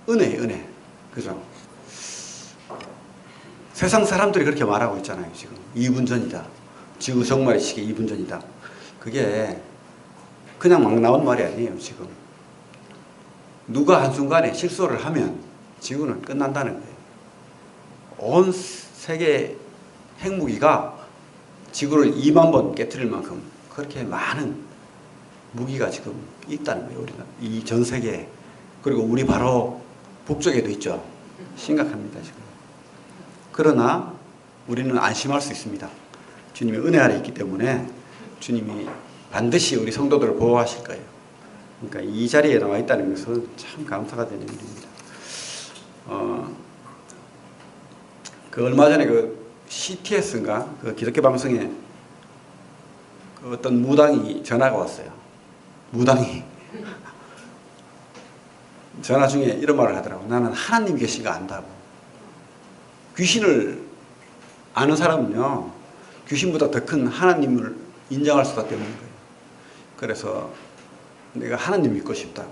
은혜예요, 은혜. 그죠? 세상 사람들이 그렇게 말하고 있잖아요, 지금. 2분 전이다. 지구 종말의 시계 2분 전이다. 그게 그냥 막 나온 말이 아니에요, 지금. 누가 한순간에 실수를 하면 지구는 끝난다는 거예요. 온 세계 핵무기가 지구를 2만 번 깨트릴 만큼 그렇게 많은 무기가 지금 있다는 거예요, 우리가. 이 전 세계에. 그리고 우리 바로 북쪽에도 있죠. 심각합니다, 지금. 그러나 우리는 안심할 수 있습니다. 주님의 은혜 아래 있기 때문에 주님이 반드시 우리 성도들을 보호하실 거예요. 그러니까 이 자리에 나와 있다는 것은 참 감사가 되는 일입니다. 그 얼마 전에 그 CTS인가 그 기독교 방송에 그 어떤 무당이 전화가 왔어요. 무당이 전화 중에 이런 말을 하더라고. 나는 하나님 계신 거 안다고. 귀신을 아는 사람은요, 귀신보다 더 큰 하나님을 인정할 수밖에 없는 거예요. 그래서 내가 하나님 믿고 싶다고.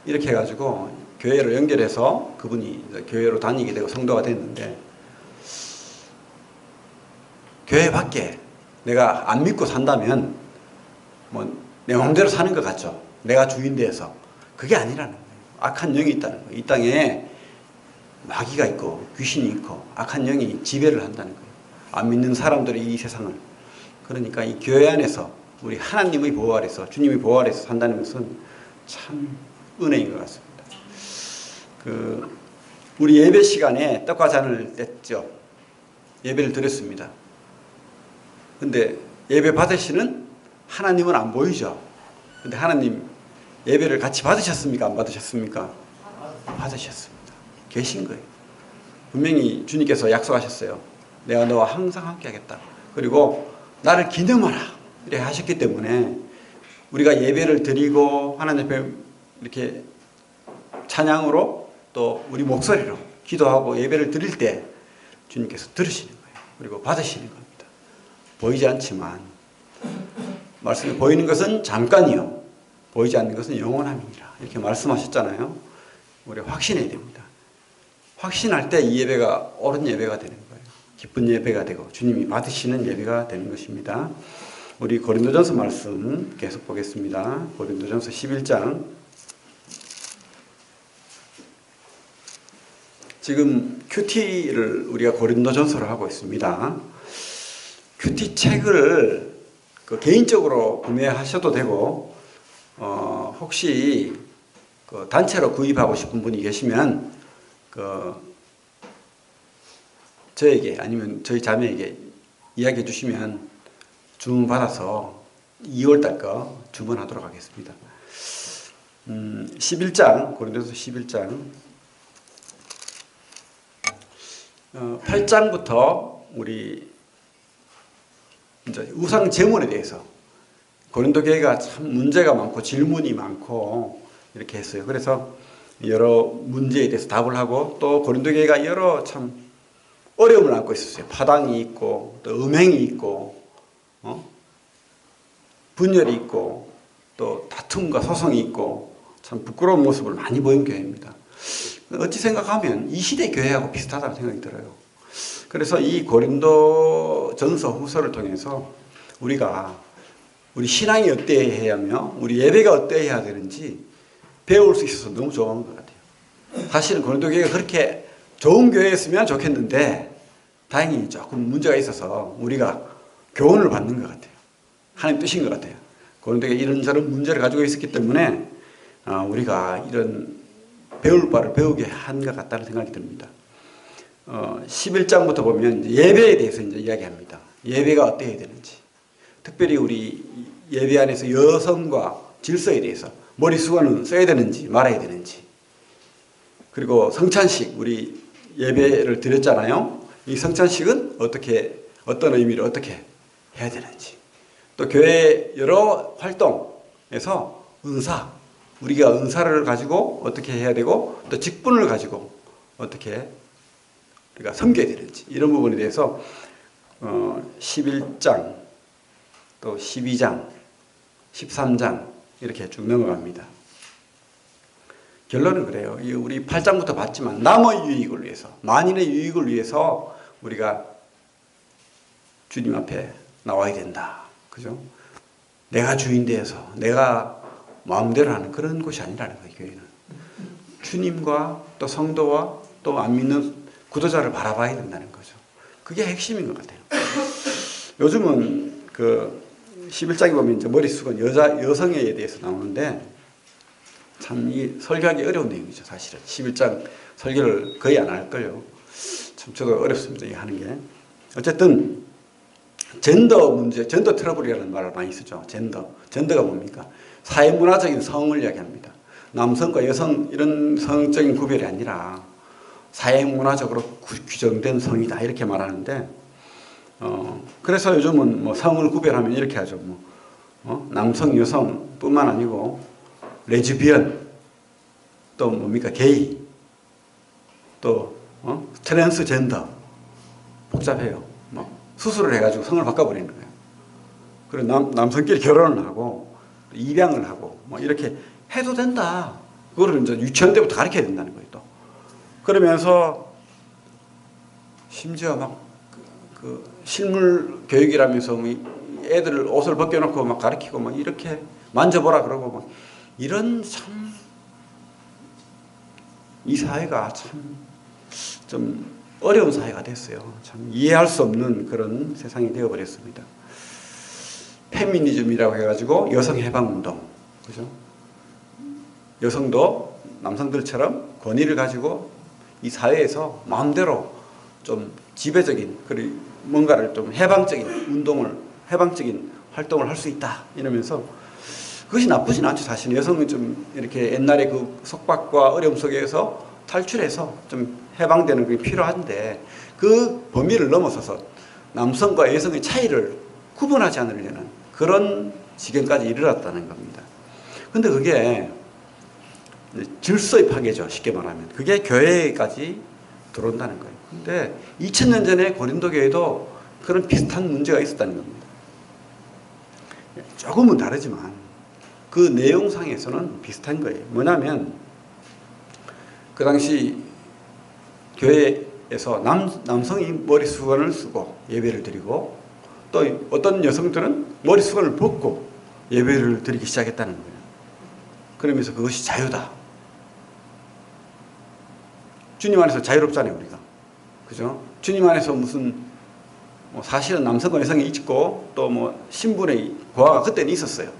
이렇게 해가지고 교회를 연결해서 그분이 이제 교회로 다니게 되고 성도가 됐는데, 교회 밖에 내가 안 믿고 산다면 뭐 내 마음대로 사는 것 같죠. 내가 주인 돼서. 그게 아니라는 거예요. 악한 영이 있다는 거예요. 이 땅에 마귀가 있고 귀신이 있고 악한 영이 지배를 한다는 거예요. 안 믿는 사람들이 이 세상을. 그러니까 이 교회 안에서 우리 하나님의 보호 아래서, 주님의 보호 아래서 산다는 것은 참 은혜인 것 같습니다. 우리 예배 시간에 떡과 잔을 뗐죠. 예배를 드렸습니다. 근데 예배 받으시는 하나님은 안 보이죠. 근데 하나님 예배를 같이 받으셨습니까? 안 받으셨습니까? 받으셨습니다. 계신 거예요. 분명히 주님께서 약속하셨어요. 내가 너와 항상 함께 하겠다. 그리고 나를 기념하라. 이렇게 하셨기 때문에 우리가 예배를 드리고 하나님 앞에 이렇게 찬양으로 또 우리 목소리로 기도하고 예배를 드릴 때 주님께서 들으시는 거예요. 그리고 받으시는 겁니다. 보이지 않지만 말씀이 보이는 것은 잠깐이요. 보이지 않는 것은 영원함이니라. 이렇게 말씀하셨잖아요. 우리 확신해야 됩니다. 확신할 때 이 예배가 옳은 예배가 되는 거예요. 기쁜 예배가 되고 주님이 받으시는 예배가 되는 것입니다. 우리 고린도전서 말씀 계속 보겠습니다. 고린도전서 11장. 지금 큐티를 우리가 고린도전서로 하고 있습니다. 큐티 책을 개인적으로 구매하셔도 되고, 혹시 단체로 구입하고 싶은 분이 계시면 저에게 아니면 저희 자매에게 이야기해 주시면 주문 받아서 2월달 거 주문하도록 하겠습니다. 11장, 고린도서 11장 8장부터 우리 이제 우상 제물에 대해서 고린도 교회가 참 문제가 많고 질문이 많고 이렇게 했어요. 그래서 여러 문제에 대해서 답을 하고 또 고린도 교회가 여러 참 어려움을 안고 있었어요. 파당이 있고 또 음행이 있고 분열이 있고 또 다툼과 소송이 있고 참 부끄러운 모습을 많이 보인 교회입니다. 어찌 생각하면 이 시대 교회하고 비슷하다는 생각이 들어요. 그래서 이 고린도 전서 후서를 통해서 우리가 우리 신앙이 어때야 하며 우리 예배가 어때야 되는지 배울 수 있어서 너무 좋은 것 같아요. 사실은 고린도 교회가 그렇게 좋은 교회였으면 좋겠는데 다행히 조금 문제가 있어서 우리가 교훈을 받는 것 같아요. 하나님 뜻인 것 같아요. 고린도 교회가 이런저런 문제를 가지고 있었기 때문에 우리가 이런 배울 바를 배우게 한 것 같다는 생각이 듭니다. 11장부터 보면 예배에 대해서 이제 이야기합니다. 예배가 어때야 되는지. 특별히 우리 예배 안에서 여성과 질서에 대해서 머리 수건은 써야 되는지 말아야 되는지. 그리고 성찬식, 우리 예배를 드렸잖아요. 이 성찬식은 어떤 의미로 어떻게 해야 되는지. 또 교회 여러 활동에서 은사, 우리가 은사를 가지고 어떻게 해야 되고 또 직분을 가지고 어떻게 우리가 섬겨야 되는지 이런 부분에 대해서 11장 또 12장 13장 이렇게 쭉 넘어갑니다. 결론은 그래요. 우리 8장부터 봤지만 남의 유익을 위해서, 만인의 유익을 위해서 우리가 주님 앞에 나와야 된다. 그죠? 내가 주인 되어서 내가 마음대로 하는 그런 곳이 아니라는 거예요. 교회는 주님과 또 성도와 또 안 믿는 구도자를 바라봐야 된다는 거죠. 그게 핵심인 것 같아요. 요즘은 그 11장에 보면 이제 머릿속은 여성에 대해서 나오는데 참 이 설교하기 어려운 내용이죠. 사실은 11장 설교를 거의 안 할 거예요. 참 저도 어렵습니다. 이 하는 게. 어쨌든 젠더 문제, 젠더 트러블이라는 말을 많이 쓰죠. 젠더가 뭡니까? 사회문화적인 성을 이야기합니다. 남성과 여성 이런 성적인 구별이 아니라 사회문화적으로 규정된 성이다 이렇게 말하는데 그래서 요즘은 뭐 성을 구별하면 이렇게 하죠. 남성, 여성뿐만 아니고 레즈비언, 또 뭡니까 게이, 또 트랜스젠더 복잡해요. 수술을 해가지고 성을 바꿔버리는 거예요. 그리고 남성끼리 결혼을 하고 입양을 하고 이렇게 해도 된다. 그거를 이제 유치원 때부터 가르쳐야 된다는 거예요. 또 그러면서 심지어 막 그 실물 교육이라면서 애들 옷을 벗겨놓고 막 가르치고 막 이렇게 만져보라 그러고 막 이런 참 이 사회가 참 좀 어려운 사회가 됐어요. 참 이해할 수 없는 그런 세상이 되어버렸습니다. 페미니즘이라고 해가지고 여성해방운동, 그죠? 여성도 남성들처럼 권위를 가지고 이 사회에서 마음대로 좀 지배적인, 그리고 뭔가를 좀 해방적인 활동을 할 수 있다. 이러면서 그것이 나쁘진 않죠. 사실 여성은 좀 이렇게 옛날에 그 속박과 어려움 속에서 탈출해서 좀 해방되는 게 필요한데 그 범위를 넘어서서 남성과 여성의 차이를 구분하지 않으려는 그런 지경까지 이르렀다는 겁니다. 근데 그게 질서의 파괴죠. 쉽게 말하면. 그게 교회까지 들어온다는 거예요. 근데 2000년 전에 고린도 교회도 그런 비슷한 문제가 있었다는 겁니다. 조금은 다르지만 그 내용상에서는 비슷한 거예요. 뭐냐면 그 당시 교회에서 남성이 머리수건을 쓰고 예배를 드리고 또 어떤 여성들은 머리수건을 벗고 예배를 드리기 시작했다는 거예요. 그러면서 그것이 자유다. 주님 안에서 자유롭잖아요, 우리가. 그죠? 주님 안에서 무슨 사실은 남성과 여성이 있고 또 신분의 고하가 그때는 있었어요.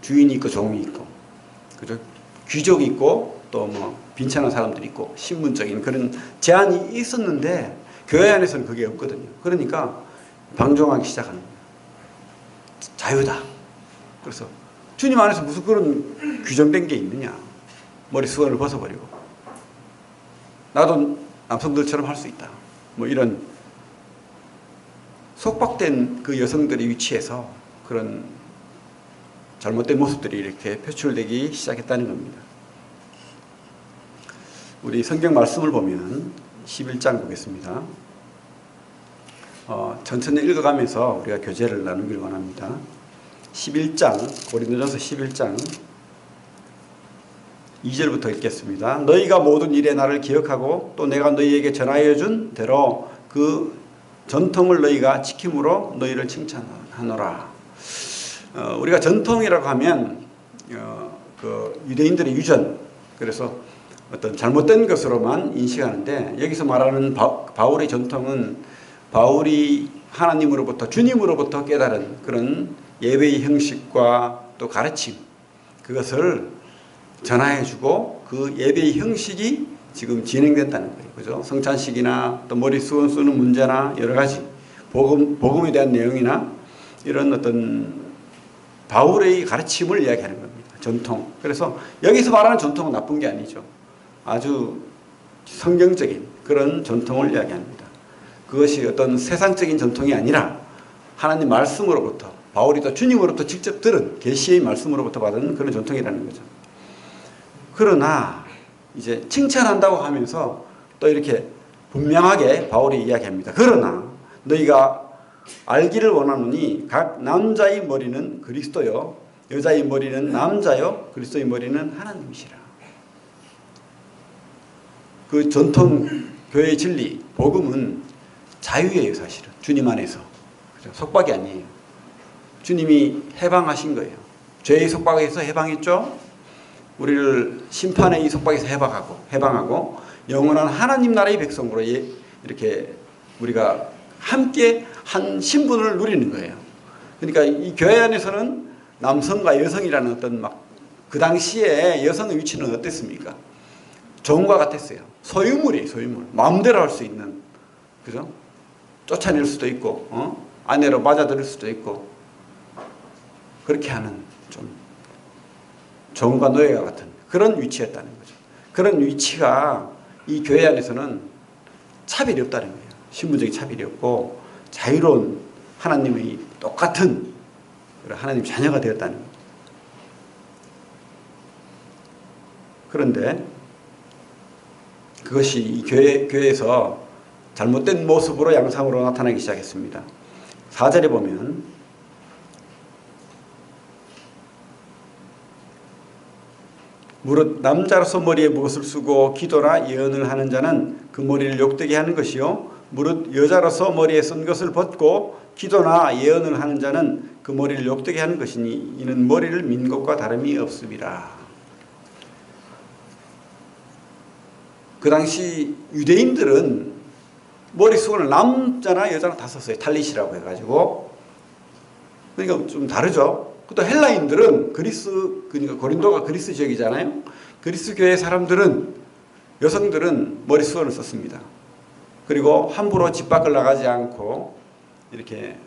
주인이 있고 종이 있고, 그죠? 귀족이 있고 또 빈천한 사람들이 있고 신분적인 그런 제한이 있었는데 교회 안에서는 그게 없거든요. 그러니까 방종하기 시작하는 거예요. 자유다. 그래서 주님 안에서 무슨 그런 규정된 게 있느냐. 머리수건을 벗어버리고 나도 남성들처럼 할 수 있다. 이런 속박된 그 여성들의 위치에서 그런 잘못된 모습들이 이렇게 표출되기 시작했다는 겁니다. 우리 성경 말씀을 보면 11장 보겠습니다. 천천히 읽어가면서 우리가 교제를 나누길 원합니다. 11장, 고린도전서 11장 2절부터 읽겠습니다. 너희가 모든 일에 나를 기억하고 또 내가 너희에게 전하여 준 대로 그 전통을 너희가 지킴으로 너희를 칭찬하노라. 우리가 전통이라고 하면 그 유대인들의 유전, 그래서 어떤 잘못된 것으로만 인식하는데 여기서 말하는 바울의 전통은 바울이 하나님으로부터 주님으로부터 깨달은 그런 예배의 형식과 또 가르침, 그것을 전하해주고 그 예배의 형식이 지금 진행된다는 거예요. 그죠? 성찬식이나 또 머리수건 쓰는 문제나 여러 가지 복음에 대한 내용이나 이런 어떤 바울의 가르침을 이야기하는 겁니다. 전통. 그래서 여기서 말하는 전통은 나쁜 게 아니죠. 아주 성경적인 그런 전통을 이야기합니다. 그것이 어떤 세상적인 전통이 아니라 하나님 말씀으로부터 바울이 또 주님으로부터 직접 들은 계시의 말씀으로부터 받은 그런 전통이라는 거죠. 그러나 이제 칭찬한다고 하면서 또 이렇게 분명하게 바울이 이야기합니다. 그러나 너희가 알기를 원하노니 각 남자의 머리는 그리스도요 여자의 머리는 남자요 그리스도의 머리는 하나님이시라. 그 전통 교회의 진리, 복음은 자유예요, 사실은. 주님 안에서. 그죠? 속박이 아니에요. 주님이 해방하신 거예요. 죄의 속박에서 해방했죠. 우리를 심판의 이 속박에서 해방하고 영원한 하나님 나라의 백성으로 이렇게 우리가 함께 한 신분을 누리는 거예요. 그러니까 이 교회 안에서는 남성과 여성이라는 어떤 막 그 당시에 여성의 위치는 어땠습니까? 종과 같았어요. 소유물이에요, 소유물. 마음대로 할 수 있는. 그죠? 쫓아낼 수도 있고, 아내로 맞아들일 수도 있고, 그렇게 하는 좀 종과 노예와 같은 그런 위치였다는 거죠. 그런 위치가 이 교회 안에서는 차별이 없다는 거예요. 신분적인 차별이 없고 자유로운 하나님의 똑같은 하나님 자녀가 되었다는 거예요. 그런데 그것이 이 교회에서 잘못된 모습으로 양상으로 나타나기 시작했습니다. 4절에 보면 무릇 남자로서 머리에 무엇을 쓰고 기도나 예언을 하는 자는 그 머리를 욕되게 하는 것이요 무릇 여자로서 머리에 쓴 것을 벗고 기도나 예언을 하는 자는 그 머리를 욕되게 하는 것이니 이는 머리를 민 것과 다름이 없음이라. 그 당시 유대인들은 머리수건을 남자나 여자나 다 썼어요. 탈릿이라고 해가지고. 그러니까 좀 다르죠. 또 헬라인들은 그러니까 고린도가 그리스 지역이잖아요. 그리스 교회 사람들은 여성들은 머리수건을 썼습니다. 그리고 함부로 집 밖을 나가지 않고 이렇게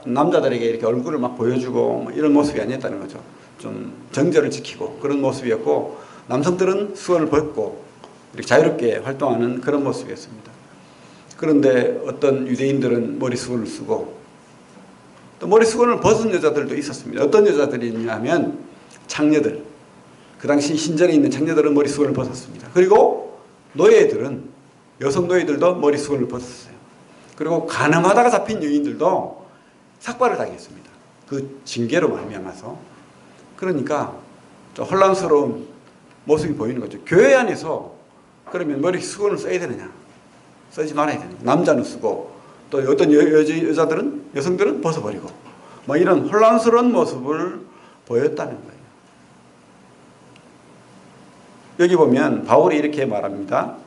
남자들에게 이렇게 얼굴을 막 보여주고 뭐 이런 모습이 아니었다는 거죠. 좀 정절을 지키고 그런 모습이었고 남성들은 수건을 벗고 이렇게 자유롭게 활동하는 그런 모습이었습니다. 그런데 어떤 유대인들은 머리수건을 쓰고 또 머리수건을 벗은 여자들도 있었습니다. 어떤 여자들이냐면 창녀들. 그 당시 신전에 있는 창녀들은 머리수건을 벗었습니다. 그리고 노예들은 여성 노예들도 머리수건을 벗었어요. 그리고 가늠하다가 잡힌 여인들도 삭발을 당했습니다. 그 징계로 말미암아서. 그러니까 좀 혼란스러운 모습이 보이는 거죠. 교회 안에서 그러면 머리수건을 써야 되느냐? 쓰지 말아야 되느냐? 남자는 쓰고 또 어떤 여성들은 벗어버리고 뭐 이런 혼란스러운 모습을 보였다는 거예요. 여기 보면 바울이 이렇게 말합니다.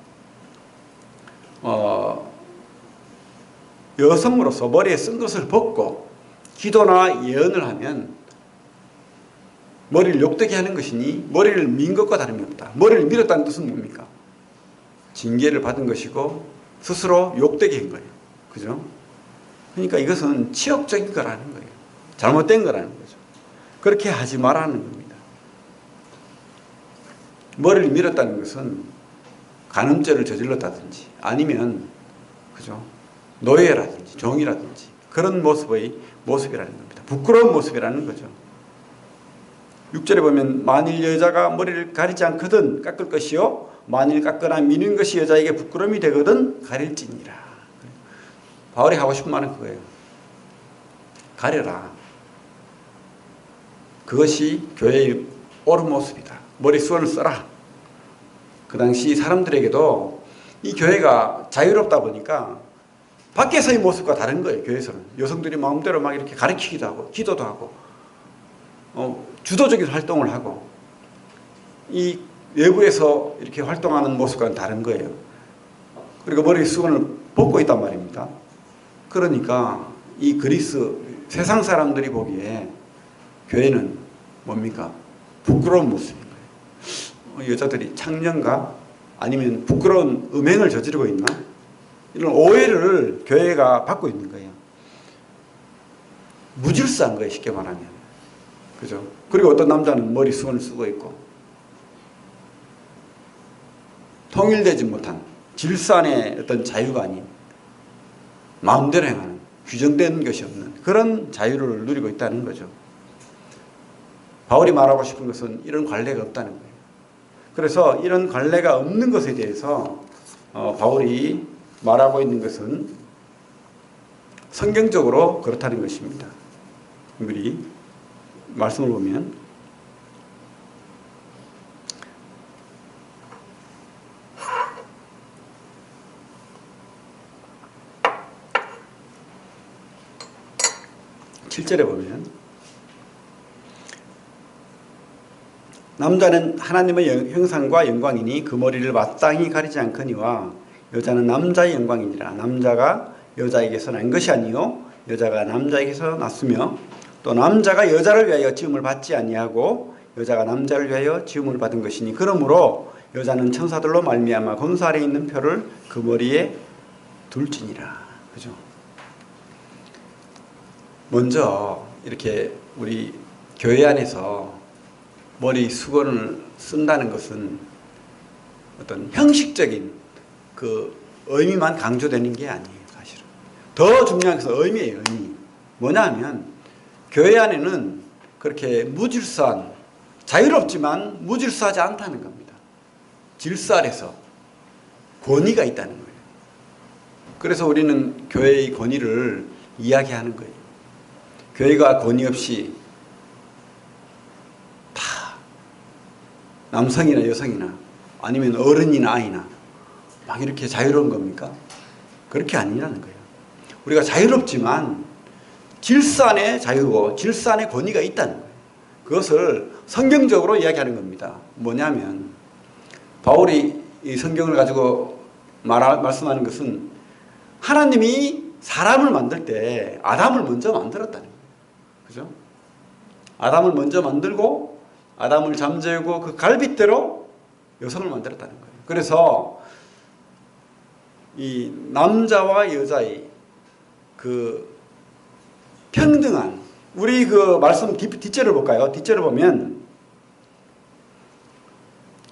여성으로서 머리에 쓴 것을 벗고 기도나 예언을 하면 머리를 욕되게 하는 것이니 머리를 민 것과 다름이 없다. 머리를 밀었다는 뜻은 뭡니까? 징계를 받은 것이고 스스로 욕되게 한 거예요. 그죠? 그러니까 이것은 치욕적인 거라는 거예요. 잘못된 거라는 거죠. 그렇게 하지 말라는 겁니다. 머리를 밀었다는 것은 간음죄를 저질렀다든지 아니면 그죠? 노예라든지 종이라든지 그런 모습이라는 겁니다. 부끄러운 모습이라는 거죠. 6절에 보면 만일 여자가 머리를 가리지 않거든 깎을 것이요 만일 깎거나 미는 것이 여자에게 부끄러움이 되거든 가릴지니라. 바울이 하고 싶은 말은 그거예요. 가려라. 그것이 교회의 옳은 모습이다. 머리수건을 써라. 그 당시 사람들에게도 이 교회가 자유롭다 보니까 밖에서의 모습과 다른 거예요. 교회에서는 여성들이 마음대로 막 이렇게 가르치기도 하고 기도도 하고 주도적인 활동을 하고 이 외부에서 이렇게 활동하는 모습과는 다른 거예요. 그리고 머리수건을 벗고 있단 말입니다. 그러니까 이 그리스 세상 사람들이 보기에 교회는 뭡니까? 부끄러운 모습인 거예요. 여자들이 창년가 아니면 부끄러운 음행을 저지르고 있나? 이런 오해를 교회가 받고 있는 거예요. 무질서한 거예요. 쉽게 말하면. 그죠? 그리고 어떤 남자는 머리수건을 쓰고 있고 통일되지 못한 질서 안에 어떤 자유가 아닌 마음대로 행하는 규정된 것이 없는 그런 자유를 누리고 있다는 거죠. 바울이 말하고 싶은 것은 이런 관례가 없다는 거예요. 그래서 이런 관례가 없는 것에 대해서 바울이 말하고 있는 것은 성경적으로 그렇다는 것입니다. 우리 말씀을 보면 7절에 보면 남자는 하나님의 형상과 영광이니 그 머리를 마땅히 가리지 않거니와 여자는 남자의 영광이니라. 남자가 여자에게서 난 것이 아니요 여자가 남자에게서 났으며 또 남자가 여자를 위하여 지음을 받지 아니하고 여자가 남자를 위하여 지음을 받은 것이니 그러므로 여자는 천사들로 말미암아 권세 아래 있는 표를 그 머리에 둘지니라. 그죠? 먼저 이렇게 우리 교회 안에서 머리 수건을 쓴다는 것은 어떤 형식적인 그 의미만 강조되는 게 아니에요. 사실은 더 중요한 것은 의미예요. 의미. 뭐냐 하면 교회 안에는 그렇게 무질서한, 자유롭지만 무질서하지 않다는 겁니다. 질서 아래서 권위가 있다는 거예요. 그래서 우리는 교회의 권위를 이야기하는 거예요. 교회가 권위 없이 다 남성이나 여성이나 아니면 어른이나 아이나 막 이렇게 자유로운 겁니까? 그렇게 아니라는 거예요. 우리가 자유롭지만 질서 안에 자유고 질서 안에 권위가 있다는 거예요. 그것을 성경적으로 이야기하는 겁니다. 뭐냐면 바울이 이 성경을 가지고 말씀하는 것은 하나님이 사람을 만들 때 아담을 먼저 만들었다는 거예요. 그죠? 아담을 먼저 만들고 아담을 잠재우고 그 갈빗대로 여성을 만들었다는 거예요. 그래서 이 남자와 여자의 그 평등한, 우리 그 말씀 뒷절을 볼까요? 뒷절을 보면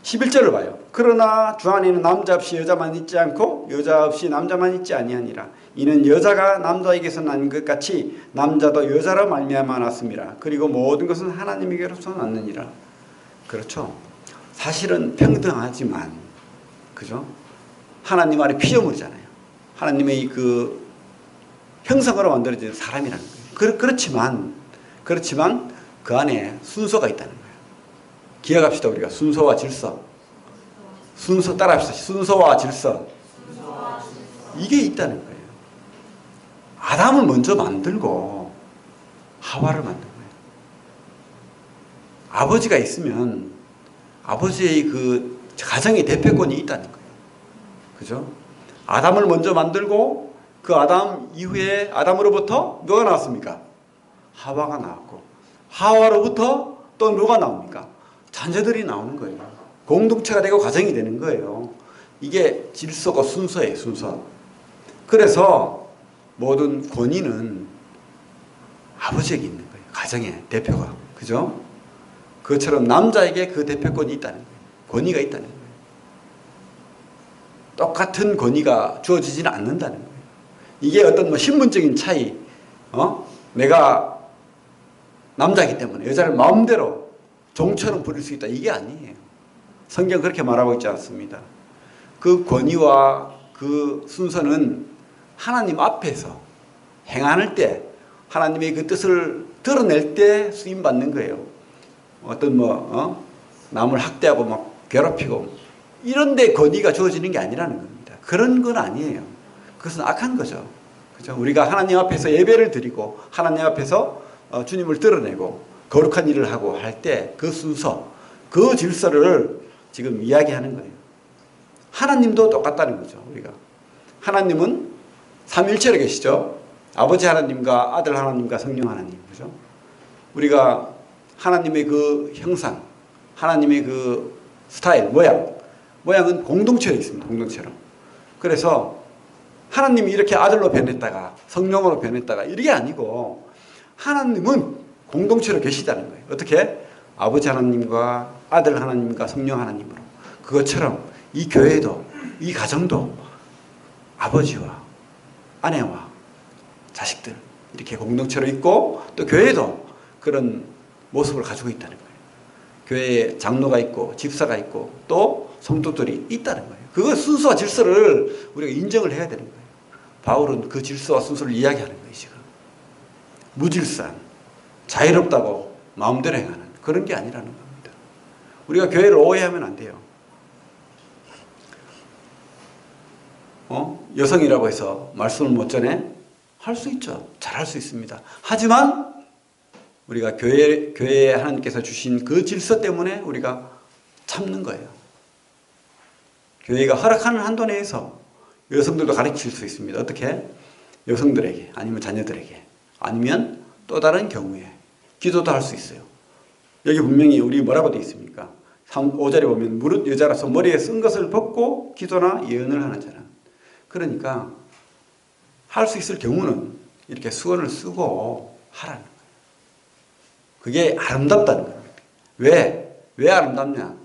11절을 봐요. 그러나 주 안에는 남자 없이 여자만 있지 않고 여자 없이 남자만 있지 아니하니라. 이는 여자가 남자에게서 난 것 같이 남자도 여자로 말미암아 났습니다. 그리고 모든 것은 하나님에게로서 났느니라. 그렇죠. 사실은 평등하지만, 그죠? 하나님 아래 피조물이잖아요. 하나님의 그 형상으로 만들어진 사람이라는 거예요. 그렇지만 그 안에 순서가 있다는 거예요. 기억합시다. 우리가 순서와 질서. 순서 따라합시다. 순서와 질서. 이게 있다는 거예요. 아담을 먼저 만들고 하와를 만든 거예요. 아버지가 있으면 아버지의 그 가정의 대표권이 있다는 거예요. 그죠? 아담을 먼저 만들고 그 아담 이후에 아담으로부터 누가 나왔습니까? 하와가 나왔고 하와로부터 또 누가 나옵니까? 자녀들이 나오는 거예요. 공동체가 되고 가정이 되는 거예요. 이게 질서고 순서예요. 순서. 그래서 모든 권위는 아버지에게 있는 거예요. 가정의 대표가. 그죠? 그것처럼 남자에게 그 대표권이 있다는 거예요. 권위가 있다는 거예요. 똑같은 권위가 주어지지는 않는다는 거예요. 이게 어떤 뭐 신분적인 차이, 내가 남자이기 때문에 여자를 마음대로 종처럼 부릴 수 있다. 이게 아니에요. 성경 그렇게 말하고 있지 않습니다. 그 권위와 그 순서는 하나님 앞에서 행할 때 하나님의 그 뜻을 드러낼 때 쓰임받는 거예요. 어떤 남을 학대하고 막 괴롭히고 이런 데 권위가 주어지는 게 아니라는 겁니다. 그런 건 아니에요. 그것은 악한 거죠. 그죠? 우리가 하나님 앞에서 예배를 드리고 하나님 앞에서 주님을 드러내고 거룩한 일을 하고 할 때 그 순서, 그 질서를 지금 이야기하는 거예요. 하나님도 똑같다는 거죠. 우리가 하나님은 삼위일체로 계시죠. 아버지 하나님과 아들 하나님과 성령 하나님. 그죠? 우리가 하나님의 그 형상, 하나님의 그 스타일, 모양은 공동체로 있습니다. 공동체로. 그래서 하나님이 이렇게 아들로 변했다가 성령으로 변했다가 이게 아니고 하나님은 공동체로 계시다는 거예요. 어떻게? 아버지 하나님과 아들 하나님과 성령 하나님으로. 그것처럼 이 교회도 이 가정도 아버지와 아내와 자식들 이렇게 공동체로 있고 또 교회도 그런 모습을 가지고 있다는 거예요. 교회에 장로가 있고 집사가 있고 또 성도들이 있다는 거예요. 그 순서와 질서를 우리가 인정을 해야 되는 거예요. 바울은 그 질서와 순서를 이야기하는 거예요. 지금 무질서한 자유롭다고 마음대로 행하는 그런 게 아니라는 겁니다. 우리가 교회를 오해하면 안 돼요. 여성이라고 해서 말씀을 못 전해? 할 수 있죠. 잘할 수 있습니다. 하지만 우리가 교회에 하나님께서 주신 그 질서 때문에 우리가 참는 거예요. 교회가 허락하는 한도 내에서 여성들도 가르칠 수 있습니다. 어떻게? 여성들에게, 아니면 자녀들에게, 아니면 또 다른 경우에 기도도 할 수 있어요. 여기 분명히 우리 뭐라고 되어 있습니까? 5절에 보면 무릇 여자라서 머리에 쓴 것을 벗고 기도나 예언을 하는 자는. 그러니까 할 수 있을 경우는 이렇게 수건을 쓰고 하라는 거예요. 그게 아름답다는 거예요. 왜 아름답냐?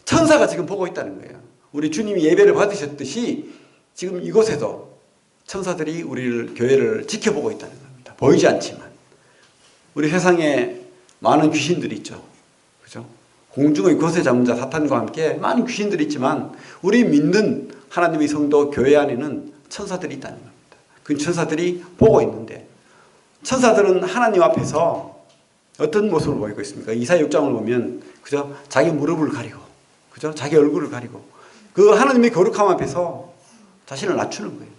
천사가 지금 보고 있다는 거예요. 우리 주님이 예배를 받으셨듯이 지금 이곳에도 천사들이 우리를, 교회를 지켜보고 있다는 겁니다. 보이지 않지만. 우리 세상에 많은 귀신들이 있죠. 그죠? 공중의 거세 잡는 자 사탄과 함께 많은 귀신들이 있지만 우리 믿는 하나님의 성도 교회 안에는 천사들이 있다는 겁니다. 그 천사들이 보고 있는데, 천사들은 하나님 앞에서 어떤 모습을 보이고 있습니까? 이사야 6장을 보면 그죠? 자기 무릎을 가리고, 그죠? 자기 얼굴을 가리고 그 하나님의 거룩함 앞에서 자신을 낮추는 거예요.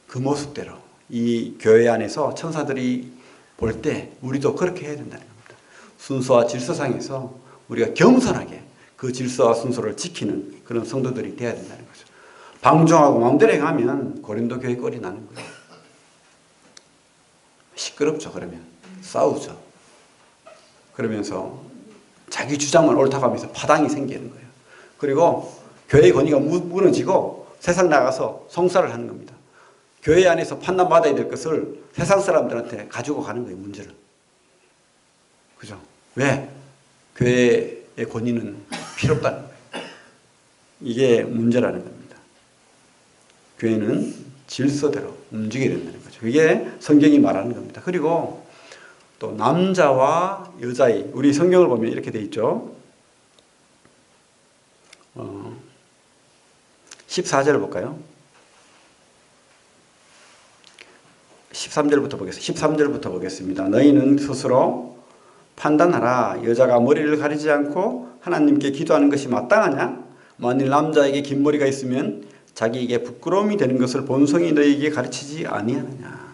그 모습대로 이 교회 안에서 천사들이 볼 때 우리도 그렇게 해야 된다는 겁니다. 순서와 질서상에서 우리가 겸손하게 그 질서와 순서를 지키는 그런 성도들이 되어야 된다는 거죠. 방종하고 마음대로 행하면 고린도 교회 꼴이 나는 거예요. 시끄럽죠. 그러면 싸우죠. 그러면서 자기 주장만 옳다고 하면서 파당이 생기는 거예요. 그리고 교회의 권위가 무너지고 세상 나가서 송사를 하는 겁니다. 교회 안에서 판단받아야 될 것을 세상 사람들한테 가지고 가는 거예요. 문제를. 그죠? 왜? 교회의 권위는 필요 없다는 거예요. 이게 문제라는 겁니다. 교회는 질서대로 움직여야 된다는 거죠. 이게 성경이 말하는 겁니다. 그리고 또 남자와 여자의, 우리 성경을 보면 이렇게 돼 있죠. 14절을 볼까요? 13절부터 보겠습니다. 너희는 스스로 판단하라. 여자가 머리를 가리지 않고 하나님께 기도하는 것이 마땅하냐? 만일 남자에게 긴 머리가 있으면 자기에게 부끄러움이 되는 것을 본성이 너희에게 가르치지 아니하느냐.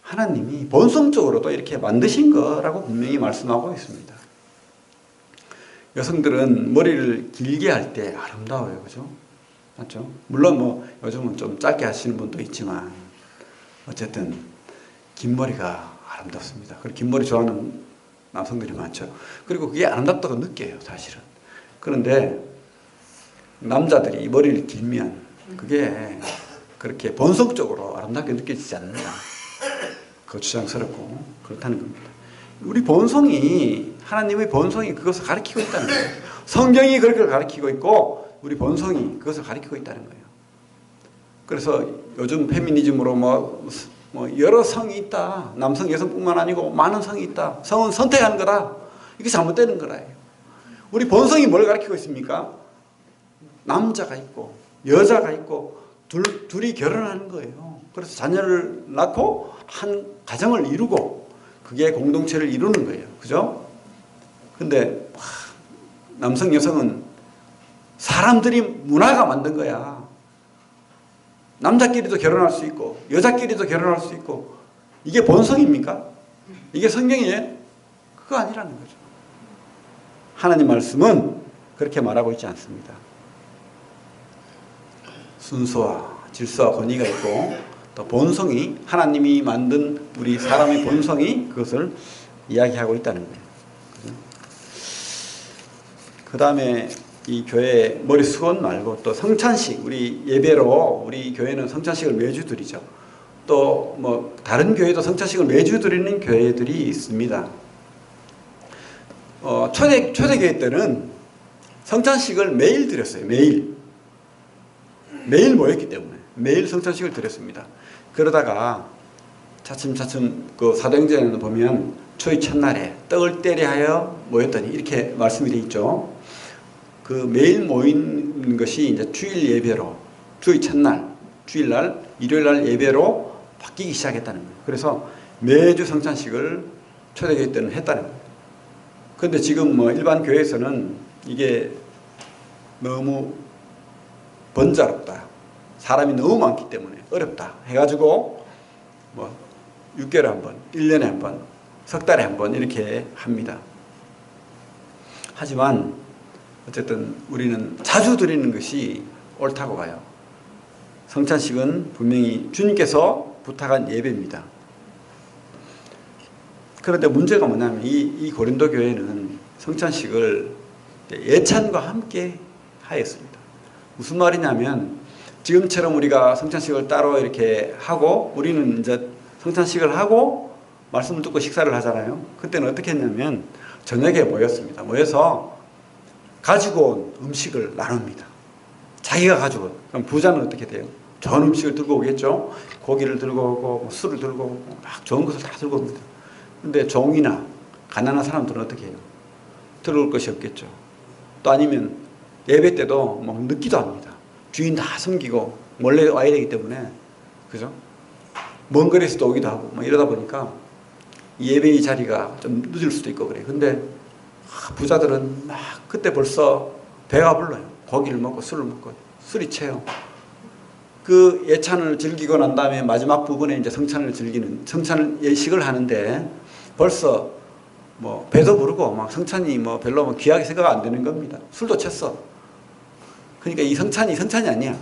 하나님이 본성적으로도 이렇게 만드신 거라고 분명히 말씀하고 있습니다. 여성들은 머리를 길게 할 때 아름다워요. 그죠? 맞죠? 물론 뭐 요즘은 좀 짧게 하시는 분도 있지만 어쨌든 긴 머리가 아름답습니다. 그리고 긴 머리 좋아하는 남성들이 많죠. 그리고 그게 아름답다고 느껴요. 사실은. 그런데 남자들이 머리를 길면 그게 그렇게 본성적으로 아름답게 느껴지지 않는다. 거추장스럽고 그렇다는 겁니다. 우리 본성이, 하나님의 본성이 그것을 가리키고 있다는 거예요. 성경이 그렇게 가리키고 있고 우리 본성이 그것을 가리키고 있다는 거예요. 그래서 요즘 페미니즘으로 뭐 여러 성이 있다. 남성, 여성뿐만 아니고 많은 성이 있다. 성은 선택하는 거다. 이게 잘못되는 거라요. 우리 본성이 뭘 가리키고 있습니까? 남자가 있고 여자가 있고 둘이 결혼하는 거예요. 그래서 자녀를 낳고 한 가정을 이루고 그게 공동체를 이루는 거예요. 그죠? 근데 남성, 여성은 사람들이 문화가 만든 거야. 남자끼리도 결혼할 수 있고 여자끼리도 결혼할 수 있고 이게 본성입니까? 이게 성경이에요? 그거 아니라는 거죠. 하나님 말씀은 그렇게 말하고 있지 않습니다. 순서와 질서와 권위가 있고 또 본성이, 하나님이 만든 우리 사람의 본성이 그것을 이야기하고 있다는 거예요. 그 다음에 이 교회 머리 수건 말고 또 성찬식, 우리 예배로 우리 교회는 성찬식을 매주 드리죠. 또 뭐 다른 교회도 성찬식을 매주 드리는 교회들이 있습니다. 초대교회 때는 성찬식을 매일 드렸어요. 매일 모였기 때문에 매일 성찬식을 드렸습니다. 그러다가 차츰차츰 그 사도행전에는 보면 초의 첫날에 떡을 떼려 모였더니 이렇게 말씀이 되어 있죠. 그 매일 모이는 것이 이제 주일 예배로, 주의 첫날, 주일날, 일요일날 예배로 바뀌기 시작했다는 거예요. 그래서 매주 성찬식을 초대교회 때는 했다는 거예요. 그런데 지금 뭐 일반 교회에서는 이게 너무 번잡롭다. 사람이 너무 많기 때문에 어렵다. 해가지고 뭐 6개월에 한 번, 1년에 한 번 석 달에 한 번 이렇게 합니다. 하지만 어쨌든 우리는 자주 드리는 것이 옳다고 봐요. 성찬식은 분명히 주님께서 부탁한 예배입니다. 그런데 문제가 뭐냐면 이 고린도 교회는 성찬식을 예찬과 함께 하였습니다. 무슨 말이냐면 지금처럼 우리가 성찬식을 따로 이렇게 하고 우리는 이제 성찬식을 하고 말씀을 듣고 식사를 하잖아요. 그때는 어떻게 했냐면 저녁에 모였습니다. 모여서 가지고 온 음식을 나눕니다. 자기가 가지고 온. 그럼 부자는 어떻게 돼요? 좋은 음식을 들고 오겠죠. 고기를 들고 오고 술을 들고 오고 막 좋은 것을 다 들고 옵니다. 근데 종이나 가난한 사람들은 어떻게 해요? 들어올 것이 없겠죠. 또 아니면 예배 때도 뭐 늦기도 합니다. 주인 다 섬기고 몰래 와야 되기 때문에, 그죠? 먼 거리에서도 오기도 하고 뭐 이러다 보니까 예배의 자리가 좀 늦을 수도 있고 그래요. 근데 부자들은 막 그때 벌써 배가 불러요. 고기를 먹고 술을 먹고 술이 채요. 그 예찬을 즐기고 난 다음에 마지막 부분에 이제 성찬을 예식을 하는데 벌써 뭐 배도 부르고 막 성찬이 뭐 별로 뭐 귀하게 생각 안 되는 겁니다. 술도 쳤어. 그러니까 이 성찬이 아니야.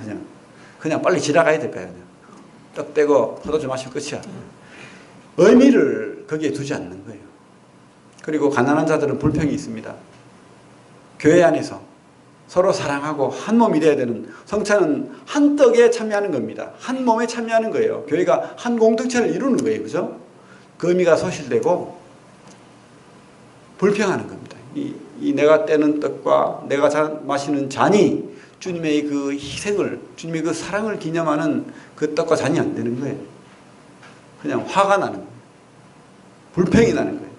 그냥 빨리 지나가야 될 거야. 떡 떼고 포도주 마시고 끝이야. 의미를 거기에 두지 않는 거예요. 그리고 가난한 자들은 불평이 있습니다. 교회 안에서 서로 사랑하고 한 몸이 되어야 되는, 성찬은 한 떡에 참여하는 겁니다. 한 몸에 참여하는 거예요. 교회가 한 공동체를 이루는 거예요. 그죠? 그 의미가 소실되고 불평하는 겁니다. 이 내가 떼는 떡과 내가 마시는 잔이 주님의 그 희생을, 주님의 그 사랑을 기념하는 그 떡과 잔이 안 되는 거예요. 그냥 화가 나는 거예요. 불평이 나는 거예요.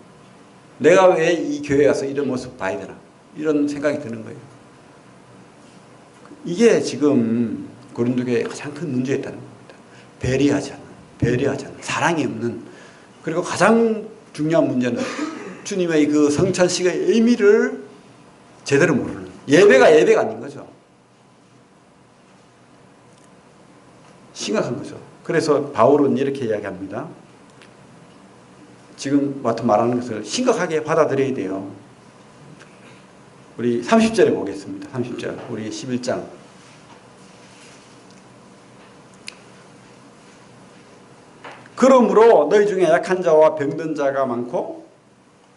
내가 왜 이 교회에 와서 이런 모습 봐야 되나, 이런 생각이 드는 거예요. 이게 지금 고린도 교회의 가장 큰 문제였다는 겁니다. 배려하지 않는, 사랑이 없는, 그리고 가장 중요한 문제는 주님의 그 성찬식의 의미를 제대로 모르는, 예배가 아닌 거죠. 심각한 거죠. 그래서 바울은 이렇게 이야기합니다. 지금 말하는 것을 심각하게 받아들여야 돼요. 우리 30절에 보겠습니다. 30절, 우리 11장. 그러므로 너희 중에 약한 자와 병든 자가 많고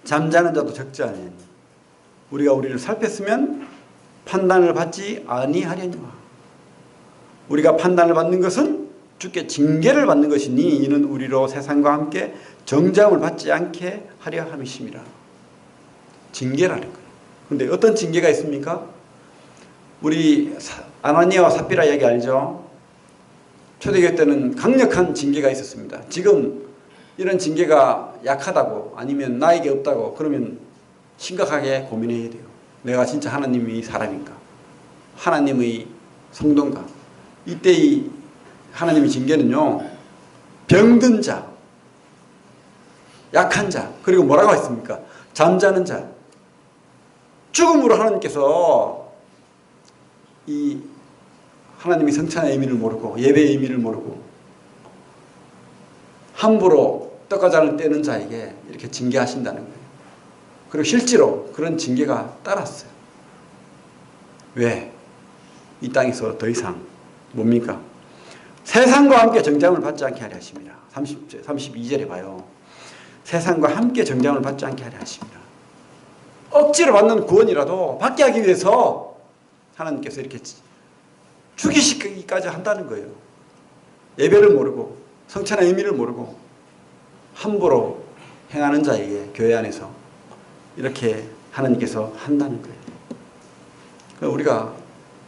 잠자는 자도 적지 아니하니 우리가 우리를 살폈으면 판단을 받지 아니하려니와. 우리가 판단을 받는 것은 주께 징계를 받는 것이니 이는 우리로 세상과 함께 정죄함을 받지 않게 하려 함이심이라. 징계라는 거예요. 그런데 어떤 징계가 있습니까? 우리 아나니아와 삽비라 얘기 알죠? 초대교회 때는 강력한 징계가 있었습니다. 지금 이런 징계가 약하다고 아니면 나에게 없다고 그러면 심각하게 고민해야 돼요. 내가 진짜 하나님의 사람인가? 하나님의 성도인가? 이때의 하나님의 징계는요, 병든 자, 약한 자, 그리고 뭐라고 했습니까? 잠자는 자. 죽음으로 하나님께서 이 하나님의 성찬의 의미를 모르고 예배의 의미를 모르고 함부로 떡과 잔을 떼는 자에게 이렇게 징계하신다는 거예요. 그리고 실제로 그런 징계가 따랐어요. 왜? 이 땅에서 더 이상 뭡니까? 세상과 함께 정죄함을 받지 않게 하려 하십니다. 32절에 봐요. 세상과 함께 정죄함을 받지 않게 하려 하십니다. 억지로 받는 구원이라도 받게 하기 위해서 하나님께서 이렇게 죽이시기까지 한다는 거예요. 예배를 모르고 성찬의 의미를 모르고 함부로 행하는 자에게 교회 안에서 이렇게 하나님께서 한다는 거예요. 우리가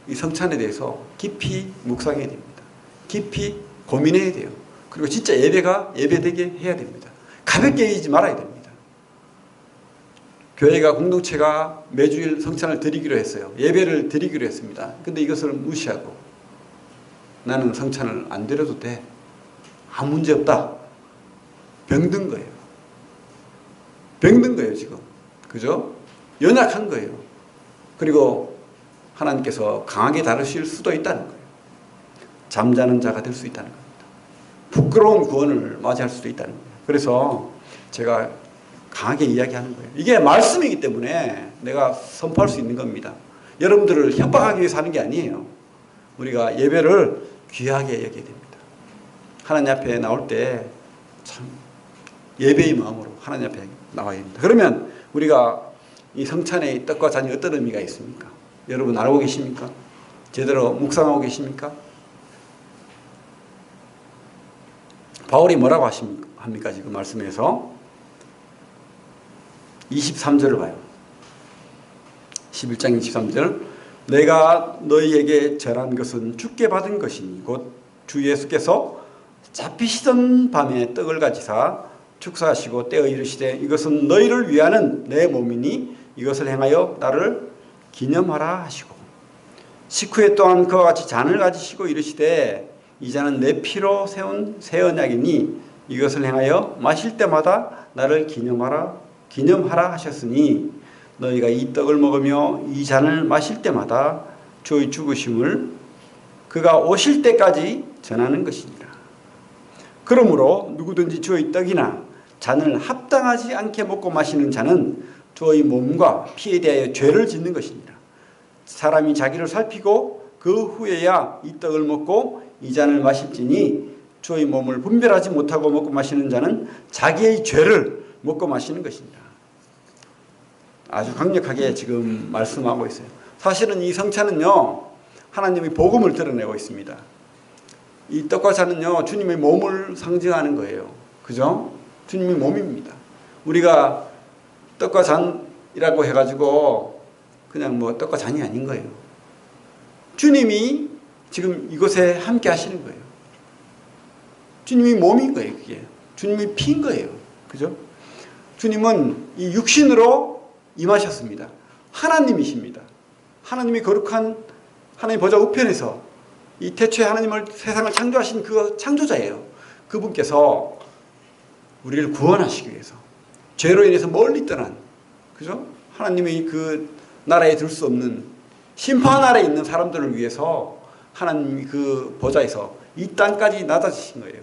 이 성찬에 대해서 깊이 묵상해야 됩니다. 깊이 고민해야 돼요. 그리고 진짜 예배가 예배되게 해야 됩니다. 가볍게 여기지 말아야 됩니다. 교회가 공동체가 매주일 성찬을 드리기로 했어요. 예배를 드리기로 했습니다. 근데 이것을 무시하고 나는 성찬을 안 드려도 돼. 아무 문제 없다. 병든 거예요. 병든 거예요, 지금. 그죠? 연약한 거예요. 그리고 하나님께서 강하게 다루실 수도 있다는 거예요. 잠자는 자가 될 수 있다는 겁니다. 부끄러운 구원을 맞이할 수도 있다는 거예요. 그래서 제가 강하게 이야기하는 거예요. 이게 말씀이기 때문에 내가 선포할 수 있는 겁니다. 여러분들을 협박하기 위해서 하는 게 아니에요. 우리가 예배를 귀하게 여겨야 됩니다. 하나님 앞에 나올 때 참 예배의 마음으로 하나님 앞에 나와야 됩니다. 그러면 우리가 이 성찬의 떡과 잔이 어떤 의미가 있습니까? 여러분 알고 계십니까? 제대로 묵상하고 계십니까? 바울이 뭐라고 합니까? 지금 말씀에서 23절을 봐요. 11장 23절 내가 너희에게 전한 것은 주께 받은 것이니 곧 주 예수께서 잡히시던 밤에 떡을 가지사 축사하시고 떼어 이르시되 이것은 너희를 위하는 내 몸이니 이것을 행하여 나를 기념하라 하시고 식후에 또한 그와 같이 잔을 가지시고 이르시되 이 잔은 내 피로 세운 새 언약이니 이것을 행하여 마실 때마다 나를 기념하라 하셨으니 너희가 이 떡을 먹으며 이 잔을 마실 때마다 주의 죽으심을 그가 오실 때까지 전하는 것이니라. 그러므로 누구든지 주의 떡이나 잔을 합당하지 않게 먹고 마시는 자는 주의 몸과 피에 대하여 죄를 짓는 것이니라. 사람이 자기를 살피고 그 후에야 이 떡을 먹고 이 잔을 마실지니 주의 몸을 분별하지 못하고 먹고 마시는 자는 자기의 죄를 먹고 마시는 것이니라. 아주 강력하게 지금 말씀하고 있어요. 사실은 이 성찬은요 하나님의 복음을 드러내고 있습니다. 이 떡과 잔은요 주님의 몸을 상징하는 거예요. 그죠? 주님의 몸입니다. 우리가 떡과 잔이라고 해가지고 그냥 뭐 떡과 잔이 아닌 거예요. 주님이 지금 이곳에 함께 하시는 거예요. 주님이 몸인 거예요. 그게 주님이 피인 거예요. 그죠? 주님은 이 육신으로 임하셨습니다. 하나님이십니다. 하나님이 거룩한 하나님 보좌 우편에서 이 태초에 하나님을 세상을 창조하신 그 창조자예요. 그분께서 우리를 구원하시기 위해서 죄로 인해서 멀리 떠난 그죠? 하나님의 그 나라에 들 수 없는 심판 아래에 있는 사람들을 위해서 하나님이 그 보좌에서 이 땅까지 낮아지신 거예요.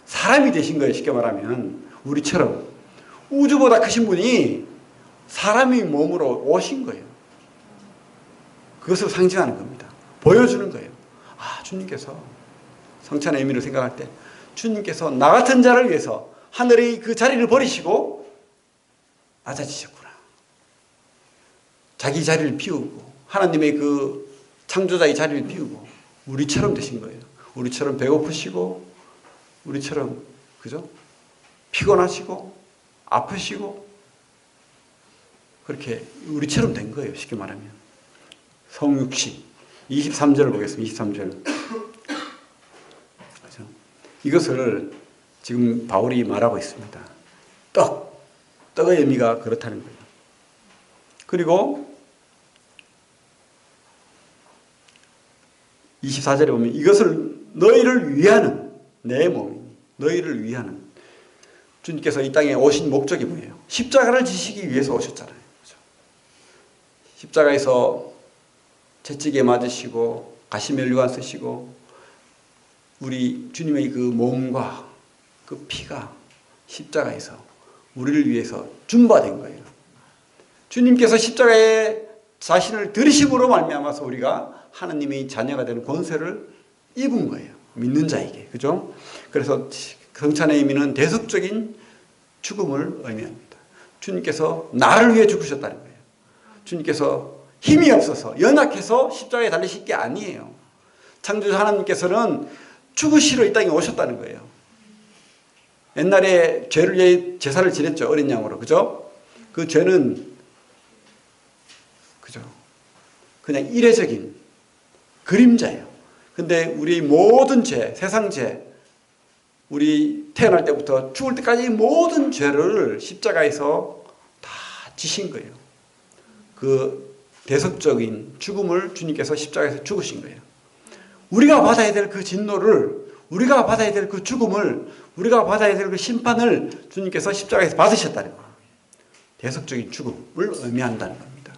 사람이 되신 거예요. 쉽게 말하면 우리처럼 우주보다 크신 분이 사람의 몸으로 오신 거예요. 그것을 상징하는 겁니다. 보여주는 거예요. 아, 주님께서 성찬의 의미를 생각할 때 주님께서 나 같은 자를 위해서 하늘의 그 자리를 버리시고 낮아지셨구나. 자기 자리를 비우고 하나님의 그 창조자의 자리를 비우고 우리처럼 되신 거예요. 우리처럼 배고프시고 우리처럼 그죠? 피곤하시고 아프시고 그렇게 우리처럼 된 거예요. 쉽게 말하면 성육신 23절을 보겠습니다. 23절 그죠? 이것을 지금 바울이 말하고 있습니다. 떡의 의미가 그렇다는 거예요. 그리고 24절에 보면 이것을 너희를 위하는 내 몸이니 너희를 위하는 주님께서 이 땅에 오신 목적이 뭐예요? 십자가를 지시기 위해서 오셨잖아요. 그렇죠? 십자가에서 채찍에 맞으시고 가시면류관 쓰시고 우리 주님의 그 몸과 그 피가 십자가에서 우리를 위해서 준바된 거예요. 주님께서 십자가에 자신을 들이심으로 말미암아서 우리가 하나님의 자녀가 되는 권세를 입은 거예요. 믿는 자에게. 그죠? 그래서 성찬의 의미는 대속적인 죽음을 의미합니다. 주님께서 나를 위해 죽으셨다는 거예요. 주님께서 힘이 없어서 연약해서 십자가에 달리실 게 아니에요. 창조주 하나님께서는 죽으시러 이 땅에 오셨다는 거예요. 옛날에 죄를 위해 제사를 지냈죠. 어린 양으로. 그죠? 그 죄는 그죠? 그냥 이례적인 그림자예요. 근데 우리 모든 죄, 세상 죄, 우리 태어날 때부터 죽을 때까지 모든 죄를 십자가에서 다 지신 거예요. 그 대속적인 죽음을 주님께서 십자가에서 죽으신 거예요. 우리가 받아야 될 그 진노를, 우리가 받아야 될 그 죽음을, 우리가 받아야 될 그 심판을 주님께서 십자가에서 받으셨다는 거예요. 대속적인 죽음을 의미한다는 겁니다.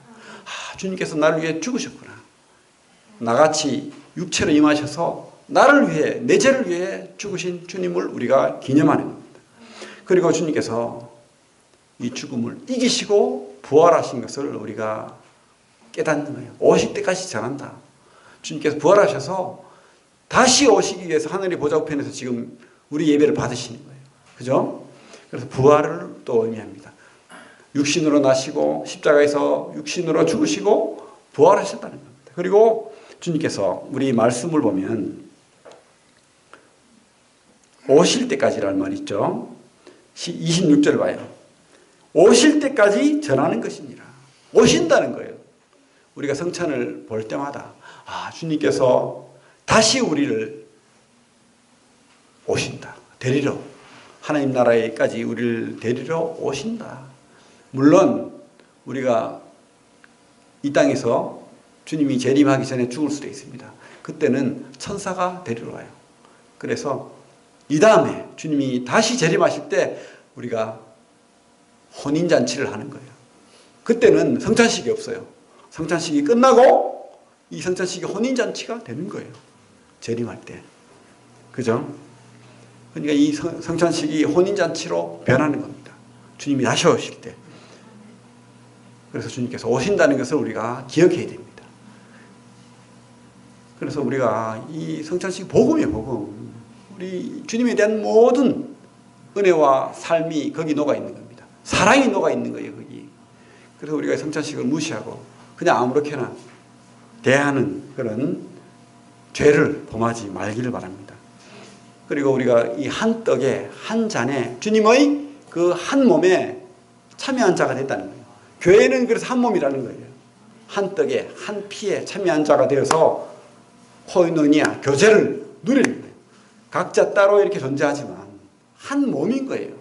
아, 주님께서 나를 위해 죽으셨구나. 나같이 육체로 임하셔서 나를 위해, 내 죄를 위해 죽으신 주님을 우리가 기념하는 겁니다. 그리고 주님께서 이 죽음을 이기시고 부활하신 것을 우리가 깨닫는 거예요. 오실 때까지 전한다. 주님께서 부활하셔서 다시 오시기 위해서 하늘의 보좌 우편에서 지금 우리 예배를 받으시는 거예요. 그죠? 그래서 부활을 또 의미합니다. 육신으로 나시고 십자가에서 육신으로 죽으시고 부활하셨다는 겁니다. 그리고 주님께서 우리 말씀을 보면 오실 때까지라는 말이 있죠. 26절 봐요. 오실 때까지 전하는 것이니라. 오신다는 거예요. 우리가 성찬을 볼 때마다 주님께서 다시 우리를 오신다. 데리러 하나님 나라에까지 우리를 데리러 오신다. 물론 우리가 이 땅에서 주님이 재림하기 전에 죽을 수도 있습니다. 그때는 천사가 데리러 와요. 그래서 이 다음에 주님이 다시 재림하실 때 우리가 혼인잔치를 하는 거예요. 그때는 성찬식이 없어요. 성찬식이 끝나고 이 성찬식이 혼인잔치가 되는 거예요. 재림할 때. 그죠? 그러니까 이 성찬식이 혼인잔치로 변하는 겁니다. 주님이 다시 오실 때. 그래서 주님께서 오신다는 것을 우리가 기억해야 됩니다. 그래서 우리가 이 성찬식 복음이에요, 복음. 우리 주님에 대한 모든 은혜와 삶이 거기 녹아 있는 겁니다. 사랑이 녹아 있는 거예요, 거기. 그래서 우리가 성찬식을 무시하고 그냥 아무렇게나 대하는 그런 죄를 범하지 말기를 바랍니다. 그리고 우리가 이 한 떡에 한 잔에 주님의 그 한 몸에 참여한 자가 됐다는 거예요. 교회는 그래서 한 몸이라는 거예요. 한 떡에 한 피에 참여한 자가 되어서 코이노니아 교제를 누리는 거예요. 각자 따로 이렇게 존재하지만 한 몸인 거예요.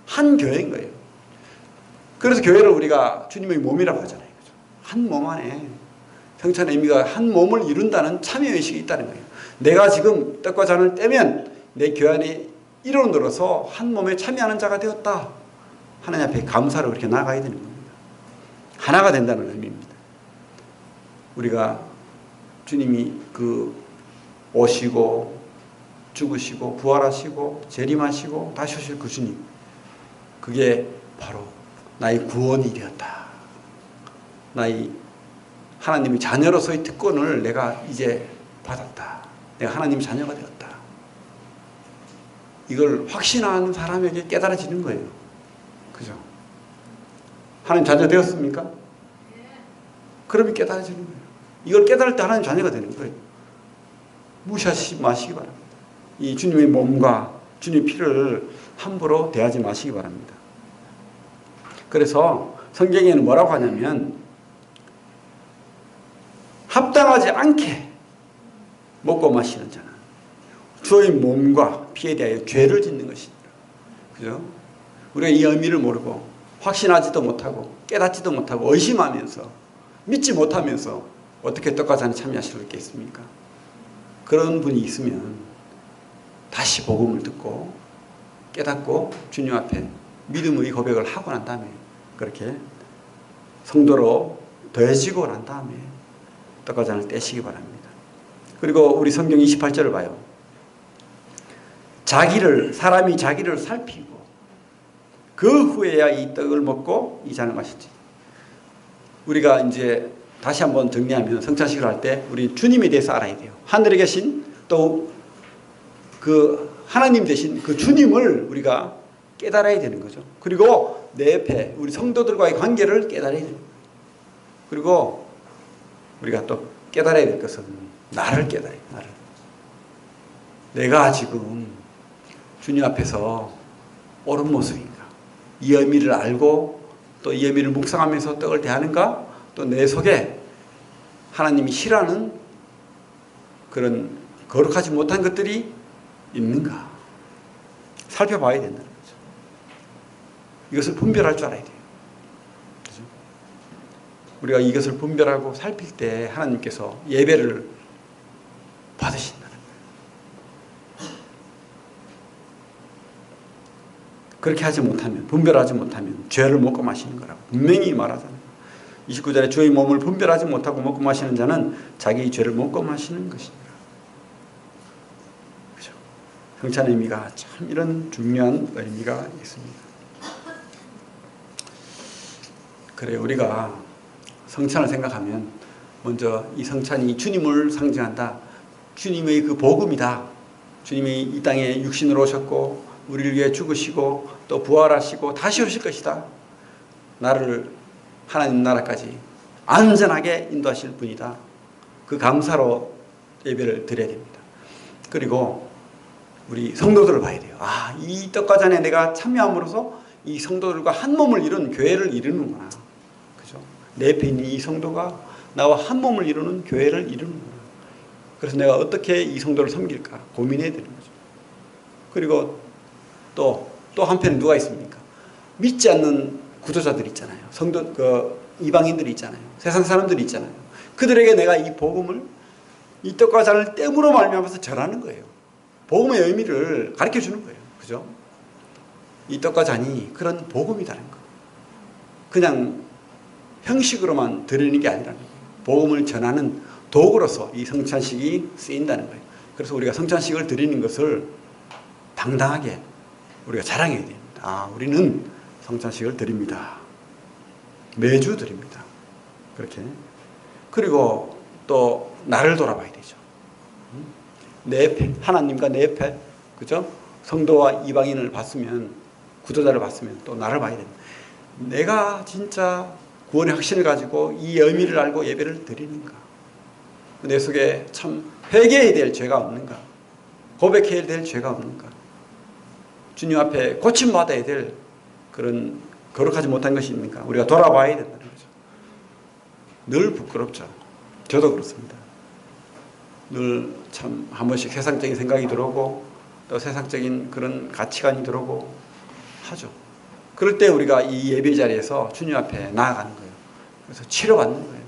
한 교회인 거예요. 그래서 교회를 우리가 주님의 몸이라고 하잖아요. 한 몸 안에 성찬의 의미가 한 몸을 이룬다는 참여의식이 있다는 거예요. 내가 지금 떡과 잔을 떼면 내 교회 안에 일원으로서 한 몸에 참여하는 자가 되었다. 하나님 앞에 감사로 그렇게 나가야 되는 겁니다. 하나가 된다는 의미입니다. 우리가 주님이 오시고 죽으시고 부활하시고 재림하시고 다시 오실 그 주님, 그게 바로 나의 구원이 되었다. 나의 하나님의 자녀로서의 특권을 내가 이제 받았다. 내가 하나님의 자녀가 되었다. 이걸 확신하는 사람에게 깨달아지는 거예요. 그죠? 하나님 자녀 되었습니까? 그러면 깨달아지는 거예요. 이걸 깨달을 때 하나님 자녀가 되는 거예요. 무시하지 마시기 바랍니다. 이 주님의 몸과 주님의 피를 함부로 대하지 마시기 바랍니다. 그래서 성경에는 뭐라고 하냐면 합당하지 않게 먹고 마시는 자는 주의 몸과 피에 대하여 죄를 짓는 것이니라. 그죠? 우리가 이 의미를 모르고 확신하지도 못하고 깨닫지도 못하고 의심하면서 믿지 못하면서 어떻게 떡과 잔에 참여하실 수 있겠습니까? 그런 분이 있으면 다시 복음을 듣고 깨닫고 주님 앞에 믿음의 고백을 하고 난 다음에 그렇게 성도로 더해지고 난 다음에 떡과 잔을 떼시기 바랍니다. 그리고 우리 성경 28절을 봐요. 사람이 자기를 살피고 그 후에야 이 떡을 먹고 이 잔을 마시지. 우리가 이제 다시 한번 정리하면 성찬식을 할 때 우리 주님에 대해서 알아야 돼요. 하늘에 계신 또 그 하나님 되신 그 주님을 우리가 깨달아야 되는 거죠. 그리고 내 옆에 우리 성도들과의 관계를 깨달아야 됩니다. 그리고 우리가 또 깨달아야 될 것은 나를 깨달아요. 나를. 내가 지금 주님 앞에서 옳은 모습인가? 이 의미를 알고 또 이 의미를 묵상하면서 떡을 대하는가? 또 내 속에 하나님이 싫어하는 그런 거룩하지 못한 것들이 있는가? 살펴봐야 된다는 거죠. 이것을 분별할 줄 알아야 돼요. 그렇죠? 우리가 이것을 분별하고 살필 때 하나님께서 예배를 받으신다는 거예요. 그렇게 하지 못하면, 분별하지 못하면 죄를 먹고 마시는 거라고 분명히 말하잖아요. 29절에 주의 몸을 분별하지 못하고 먹고 마시는 자는 자기의 죄를 먹고 마시는 것이니라. 그렇죠? 성찬의 의미가 참 이런 중요한 의미가 있습니다. 그래, 우리가 성찬을 생각하면 먼저 이 성찬이 주님을 상징한다. 주님의 그 복음이다. 주님이 이 땅에 육신으로 오셨고 우리를 위해 죽으시고 또 부활하시고 다시 오실 것이다. 나를 하나님 나라까지 안전하게 인도하실 분이다. 그 감사로 예배를 드려야 됩니다. 그리고 우리 성도들을 봐야 돼요. 아, 이 떡과 잔에 내가 참여함으로써 이 성도들과 한 몸을 이룬 교회를 이루는구나. 그죠? 내 옆에 있는 이 성도가 나와 한 몸을 이루는 교회를 이루는구나. 그래서 내가 어떻게 이 성도를 섬길까 고민해야 되는 거죠. 그리고 또 한편에 누가 있습니까? 믿지 않는 구도자들 있잖아요. 성도, 이방인들이 있잖아요. 세상 사람들이 있잖아요. 그들에게 내가 이 복음을, 이 떡과 잔을 땜으로 말미암아서 전하는 거예요. 복음의 의미를 가르쳐 주는 거예요. 그죠? 이 떡과 잔이 그런 복음이라는 거. 그냥 형식으로만 드리는 게 아니라는 거예요. 복음을 전하는 도구로서 이 성찬식이 쓰인다는 거예요. 그래서 우리가 성찬식을 드리는 것을 당당하게 우리가 자랑해야 됩니다. 아, 우리는 성찬식을 드립니다. 매주 드립니다. 그렇게. 그리고 또 나를 돌아봐야 되죠. 내 옆에, 하나님과 내 옆에, 그죠? 성도와 이방인을 봤으면, 구도자를 봤으면 또 나를 봐야 됩니다. 내가 진짜 구원의 확신을 가지고 이 의미를 알고 예배를 드리는가? 내 속에 참 회개해야 될 죄가 없는가? 고백해야 될 죄가 없는가? 주님 앞에 고침받아야 될 그런 거룩하지 못한 것이 있는가? 우리가 돌아봐야 된다는 거죠. 늘 부끄럽죠. 저도 그렇습니다. 늘 참 한 번씩 세상적인 생각이 들어오고 또 세상적인 그런 가치관이 들어오고 하죠. 그럴 때 우리가 이 예배 자리에서 주님 앞에 나아가는 거예요. 그래서 치료받는 거예요.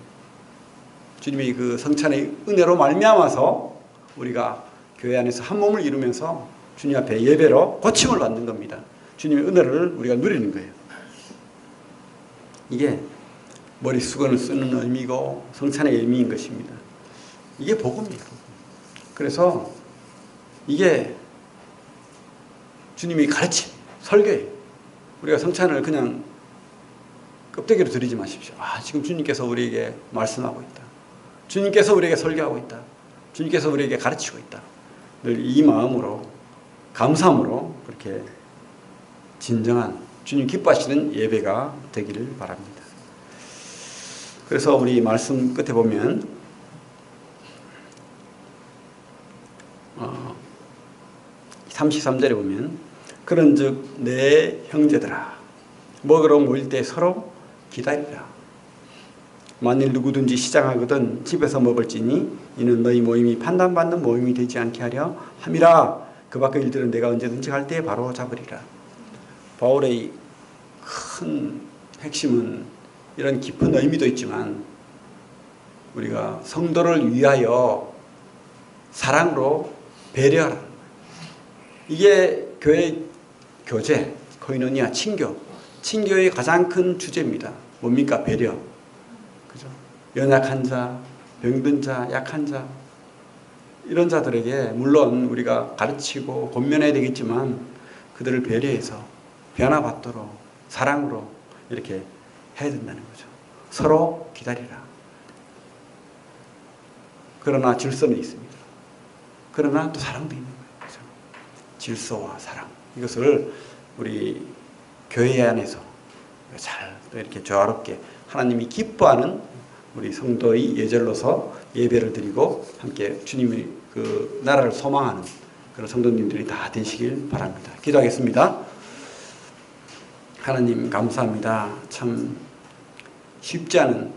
주님이 그 성찬의 은혜로 말미암아서 우리가 교회 안에서 한 몸을 이루면서 주님 앞에 예배로 고침을 받는 겁니다. 주님의 은혜를 우리가 누리는 거예요. 이게 머리 수건을 쓰는 의미고 성찬의 의미인 것입니다. 이게 복음이에요. 그래서 이게 주님이 가르침, 설교예요. 우리가 성찬을 그냥 껍데기로 드리지 마십시오. 아, 지금 주님께서 우리에게 말씀하고 있다. 주님께서 우리에게 설교하고 있다. 주님께서 우리에게 가르치고 있다. 늘 이 마음으로, 감사함으로 그렇게 진정한 주님 기뻐하시는 예배가 되기를 바랍니다. 그래서 우리 말씀 끝에 보면 33절에 보면 그런즉 내 형제들아 먹으러 모일 때 서로 기다리라. 만일 누구든지 시장하거든 집에서 먹을지니 이는 너희 모임이 판단받는 모임이 되지 않게 하려 함이라. 그 밖의 일들은 내가 언제든지 갈 때에 바로 잡으리라. 바울의 큰 핵심은 이런 깊은 의미도 있지만 우리가 성도를 위하여 사랑으로 배려하라. 이게 교회 교제, 코이노니아, 친교의 가장 큰 주제입니다. 뭡니까? 배려. 그죠? 연약한 자, 병든 자, 약한 자 이런 자들에게 물론 우리가 가르치고 권면해야 되겠지만 그들을 배려해서 변화받도록 사랑으로 이렇게 해야 된다는 거죠. 서로 기다리라. 그러나 질서는 있습니다. 그러나 또 사랑도 있는 거예요. 그렇죠? 질서와 사랑. 이것을 우리 교회 안에서 잘 이렇게 조화롭게 하나님이 기뻐하는 우리 성도의 예절로서 예배를 드리고 함께 주님의 그 나라를 소망하는 그런 성도님들이 다 되시길 바랍니다. 기도하겠습니다. 하나님 감사합니다. 참 쉽지 않은